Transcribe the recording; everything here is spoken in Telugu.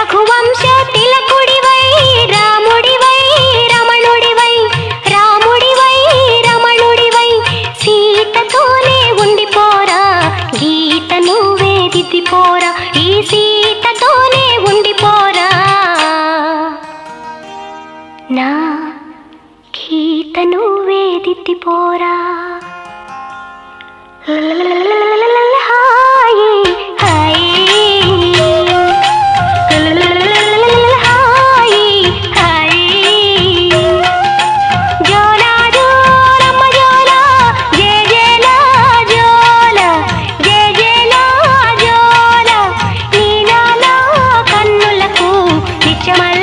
రఘువంశ తిలకుడివై రాముడివై రమణుడివై రాముడివై రమణుడివై సీతతోనే ఉండిపోరా గీత నువ్వే దిద్దిపోరా ఈ సీతతోనే ఉండిపోరా నా గీత నువ్వే దిద్దిపోరా కన్నులకు నిత్యమల్ల